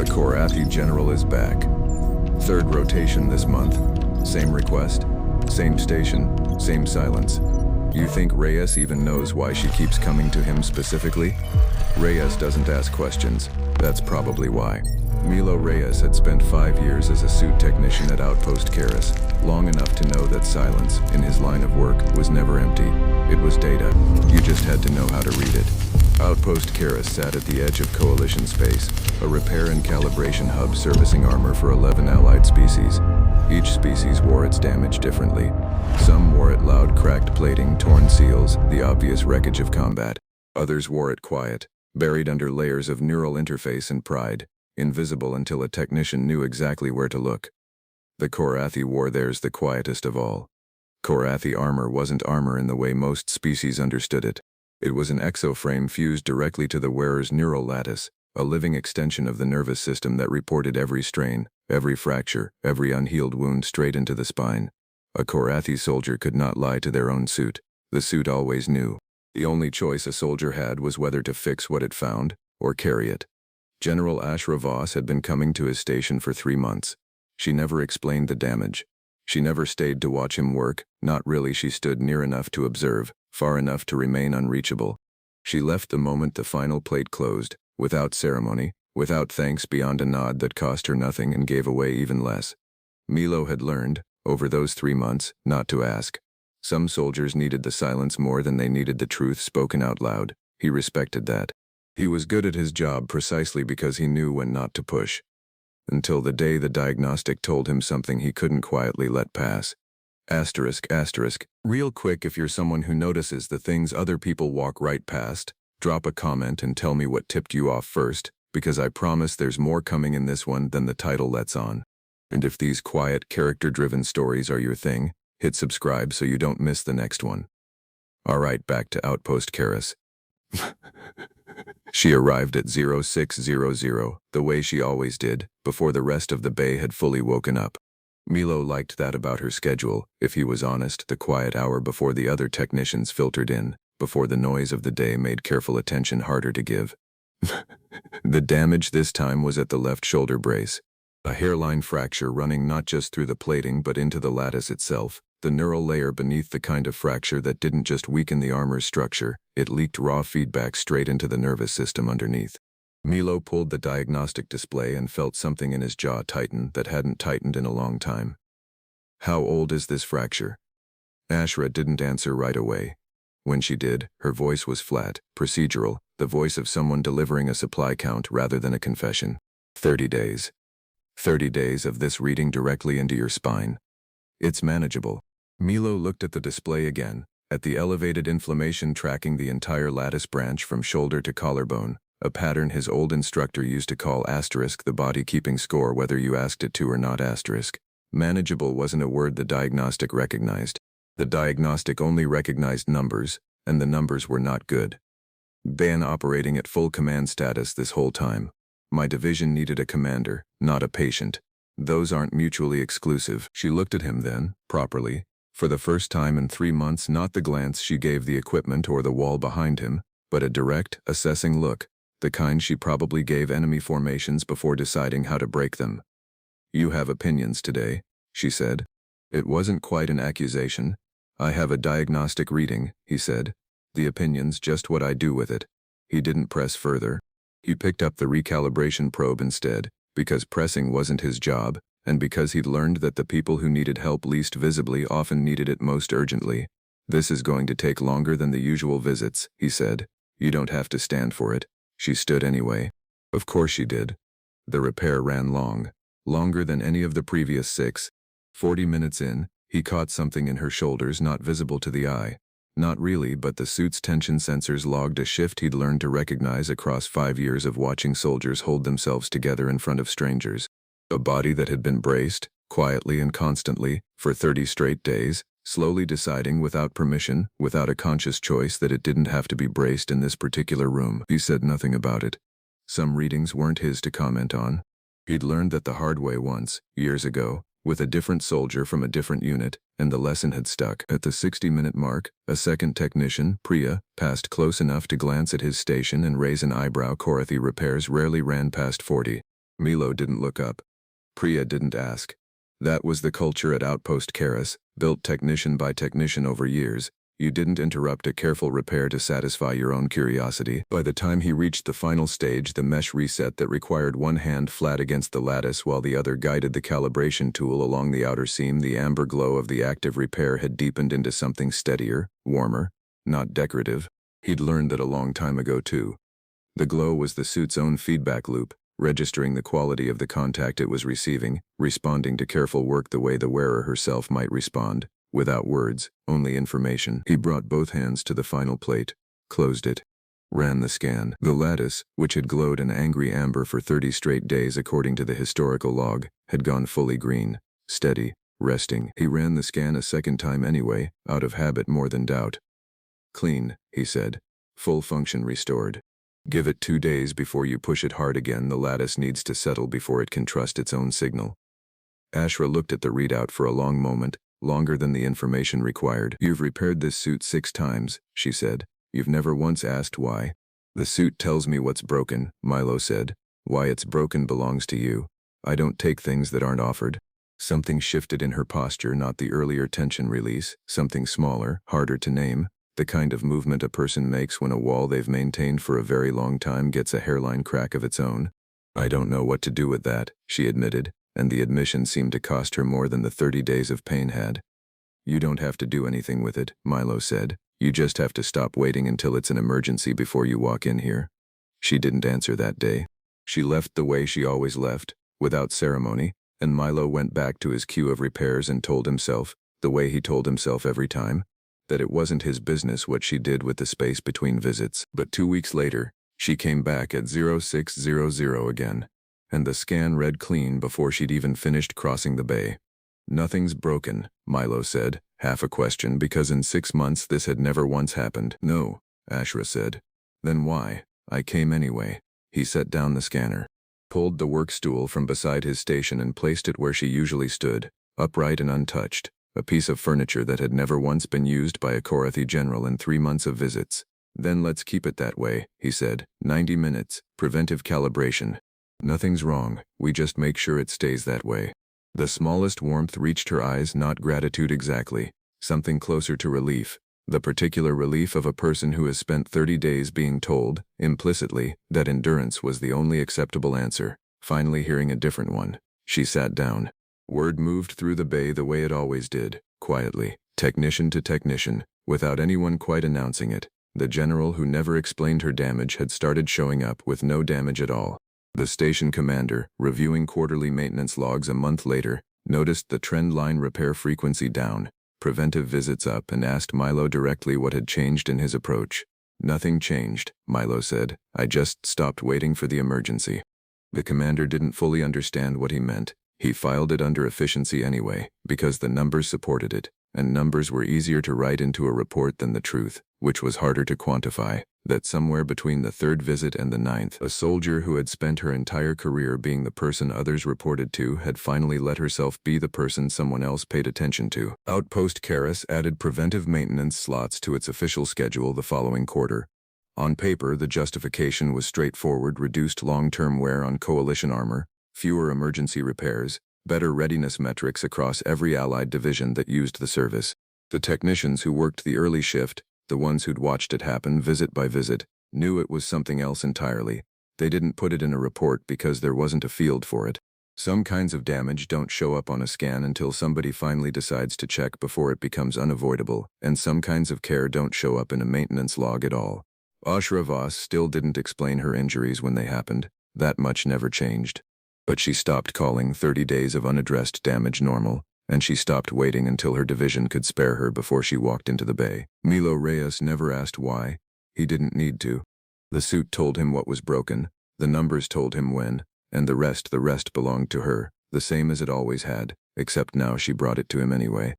The Korrathi general is back. Third rotation this month. Same request, same station, same silence. You think Reyes even knows why she keeps coming to him specifically? Reyes doesn't ask questions. That's probably why. Milo Reyes had spent 5 years as a suit technician at Outpost Karis, long enough to know that silence, in his line of work, was never empty. It was data. You just had to know how to read it. Outpost Karis sat at the edge of Coalition space, a repair and calibration hub servicing armor for 11 allied species. Each species wore its damage differently. Some wore it loud cracked plating, torn seals, the obvious wreckage of combat. Others wore it quiet, buried under layers of neural interface and pride, invisible until a technician knew exactly where to look. The Korrathi wore theirs the quietest of all. Korrathi armor wasn't armor in the way most species understood it. It was an exoframe fused directly to the wearer's neural lattice, a living extension of the nervous system that reported every strain, every fracture, every unhealed wound straight into the spine. A Korrathi soldier could not lie to their own suit. The suit always knew. The only choice a soldier had was whether to fix what it found, or carry it. General Ashra Voss had been coming to his station for 3 months. She never explained the damage. She never stayed to watch him work, not really. She stood near enough to observe, far enough to remain unreachable. She left the moment the final plate closed, without ceremony, without thanks beyond a nod that cost her nothing and gave away even less. Milo had learned, over those 3 months, not to ask. Some soldiers needed the silence more than they needed the truth spoken out loud. He respected that. He was good at his job precisely because he knew when not to push. Until the day the diagnostic told him something he couldn't quietly let pass. Asterisk. Real quick, if you're someone who notices the things other people walk right past, drop a comment and tell me what tipped you off first, because I promise there's more coming in this one than the title lets on. And if these quiet, character-driven stories are your thing, hit subscribe so you don't miss the next one. Alright, back to Outpost Karis. She arrived at 0600, the way she always did, before the rest of the bay had fully woken up. Milo liked that about her schedule, if he was honest, the quiet hour before the other technicians filtered in, before the noise of the day made careful attention harder to give. The damage this time was at the left shoulder brace. A hairline fracture running not just through the plating but into the lattice itself, the neural layer beneath, the kind of fracture that didn't just weaken the armor's structure, it leaked raw feedback straight into the nervous system underneath. Milo pulled the diagnostic display and felt something in his jaw tighten that hadn't tightened in a long time. How old is this fracture? Ashra didn't answer right away. When she did, her voice was flat, procedural, the voice of someone delivering a supply count rather than a confession. 30 days. 30 days of this reading directly into your spine. It's manageable. Milo looked at the display again, at the elevated inflammation tracking the entire lattice branch from shoulder to collarbone, a pattern his old instructor used to call asterisk, the body keeping score whether you asked it to or not asterisk. Manageable wasn't a word the diagnostic recognized. The diagnostic only recognized numbers, and the numbers were not good. Been operating at full command status this whole time. My division needed a commander, not a patient. Those aren't mutually exclusive. She looked at him then, properly. For the first time in 3 months, not the glance she gave the equipment or the wall behind him, but a direct, assessing look, the kind she probably gave enemy formations before deciding how to break them. You have opinions today, she said. It wasn't quite an accusation. I have a diagnostic reading, he said. The opinion's just what I do with it. He didn't press further. He picked up the recalibration probe instead, because pressing wasn't his job, and because he'd learned that the people who needed help least visibly often needed it most urgently. This is going to take longer than the usual visits, he said. You don't have to stand for it. She stood anyway. Of course she did. The repair ran long. Longer than any of the previous 6. 40 minutes in, he caught something in her shoulders not visible to the eye. Not really, but the suit's tension sensors logged a shift he'd learned to recognize across 5 years of watching soldiers hold themselves together in front of strangers. A body that had been braced, quietly and constantly, for 30 straight days, slowly deciding without permission, without a conscious choice, that it didn't have to be braced in this particular room. He said nothing about it. Some readings weren't his to comment on. He'd learned that the hard way once, years ago, with a different soldier from a different unit, and the lesson had stuck. At the 60-minute mark, a second technician, Priya, passed close enough to glance at his station and raise an eyebrow. Korrathi repairs rarely ran past 40. Milo didn't look up. Priya didn't ask. That was the culture at Outpost Karis, built technician by technician over years. You didn't interrupt a careful repair to satisfy your own curiosity. By the time he reached the final stage, the mesh reset that required one hand flat against the lattice while the other guided the calibration tool along the outer seam, the amber glow of the active repair had deepened into something steadier, warmer, not decorative. He'd learned that a long time ago too. The glow was the suit's own feedback loop, registering the quality of the contact it was receiving, responding to careful work the way the wearer herself might respond. Without words, only information. He brought both hands to the final plate, closed it, ran the scan. The lattice, which had glowed an angry amber for 30 straight days according to the historical log, had gone fully green, steady, resting. He ran the scan a second time anyway, out of habit more than doubt. Clean, he said. Full function restored. Give it 2 days before you push it hard again. The lattice needs to settle before it can trust its own signal. Ashra looked at the readout for a long moment, longer than the information required. You've repaired this suit 6 times, she said. You've never once asked why. The suit tells me what's broken, Milo said. Why it's broken belongs to you. I don't take things that aren't offered. Something shifted in her posture, not the earlier tension release, something smaller, harder to name. The kind of movement a person makes when a wall they've maintained for a very long time gets a hairline crack of its own. I don't know what to do with that, she admitted, and the admission seemed to cost her more than the 30 days of pain had. You don't have to do anything with it, Milo said. You just have to stop waiting until it's an emergency before you walk in here. She didn't answer that day. She left the way she always left, without ceremony, and Milo went back to his queue of repairs and told himself, the way he told himself every time, that it wasn't his business what she did with the space between visits. But 2 weeks later, she came back at 0600 again, and the scan read clean before she'd even finished crossing the bay. Nothing's broken, Milo said, half a question because in 6 months this had never once happened. No, Ashra said. Then why? I came anyway. He set down the scanner, pulled the work stool from beside his station and placed it where she usually stood, upright and untouched, a piece of furniture that had never once been used by a Korrathi general in 3 months of visits. Then let's keep it that way, he said. 90 minutes, preventive calibration. Nothing's wrong, we just make sure it stays that way. The smallest warmth reached her eyes, not gratitude exactly, something closer to relief, the particular relief of a person who has spent 30 days being told, implicitly, that endurance was the only acceptable answer. Finally hearing a different one, she sat down. Word moved through the bay the way it always did, quietly, technician to technician, without anyone quite announcing it. The general who never explained her damage had started showing up with no damage at all. The station commander, reviewing quarterly maintenance logs a month later, noticed the trend line repair frequency down, preventive visits up, and asked Milo directly what had changed in his approach. Nothing changed, Milo said. I just stopped waiting for the emergency. The commander didn't fully understand what he meant. He filed it under efficiency anyway, because the numbers supported it, and numbers were easier to write into a report than the truth, which was harder to quantify. That somewhere between the 3rd visit and the 9th, a soldier who had spent her entire career being the person others reported to had finally let herself be the person someone else paid attention to. Outpost Karis added preventive maintenance slots to its official schedule the following quarter. On paper, the justification was straightforward: reduced long-term wear on coalition armor, fewer emergency repairs, better readiness metrics across every allied division that used the service. The technicians who worked the early shift, the ones who'd watched it happen visit by visit, knew it was something else entirely. They didn't put it in a report because there wasn't a field for it. Some kinds of damage don't show up on a scan until somebody finally decides to check before it becomes unavoidable, and some kinds of care don't show up in a maintenance log at all. Ashra Voss still didn't explain her injuries when they happened. That much never changed. But she stopped calling 30 days of unaddressed damage normal, and she stopped waiting until her division could spare her before she walked into the bay. Milo Reyes never asked why. He didn't need to. The suit told him what was broken, the numbers told him when, and the rest belonged to her, the same as it always had, except now she brought it to him anyway.